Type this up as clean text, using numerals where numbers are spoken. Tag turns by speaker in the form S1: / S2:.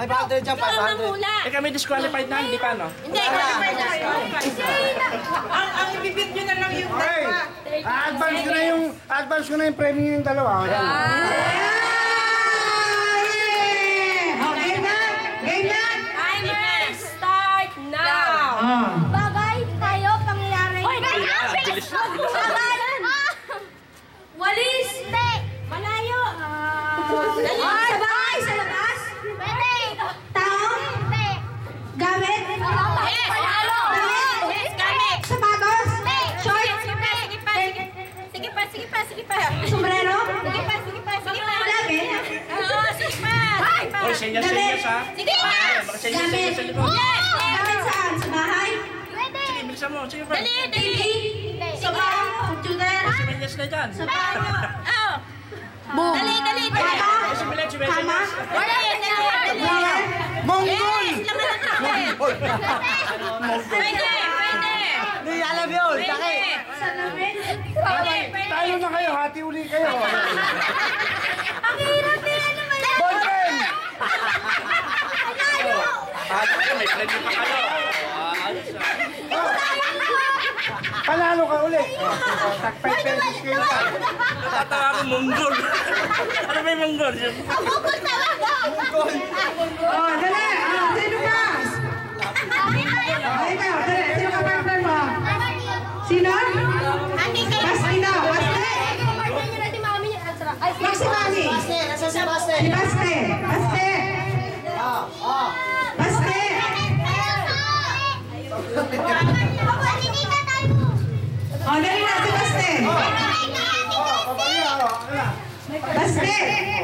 S1: 500 dyan, 500.
S2: Eh kami disqualified na, hindi pa no?
S3: Hindi, qualified na.
S4: Ang ibibit nyo na lang yung
S1: Okay. Advance ko na yung premium yung dalawa.
S4: Okay na? Game na?
S3: Timer start now. Bagay tayo, pangyayari. Laban. Walis. Malayo. Dali. Sa bahay, sa labas. Tao. Gamit. Gamit. Sapatos. Short. Sige pa. Sombrero. Sige pa. Lagi. Sige pa.
S2: Oy, senyas ha?
S3: Sige pa.
S2: Baka senyas sa likod.
S3: Gamit saan? Sa bahay?
S2: Sige, bilisan mo. Sige pa.
S3: TV. Sa bahay. Computer.
S2: Senyas na dyan.
S3: Sa bahay. Boom. Dali.
S2: Kama?
S1: Mongol!
S3: Pwede.
S1: Hindi, alam yun. Taki. Tayo na kayo, hati uli kayo.
S3: Ang hirap naman.
S1: Ballpen!
S2: May plan pa kayo.
S1: Panalo ka uli. Tag 5 pesos kayo.
S2: Natatawa ko Mongol. Ano ba yung Mongol?
S4: Oh, dali. Sino ka? Ikaw, dali. Sino ka partner mo? Sino? Basti daw. Basti. Maxi Mami. Si Basti. Basti. Oh, dali na si Basti. Basti.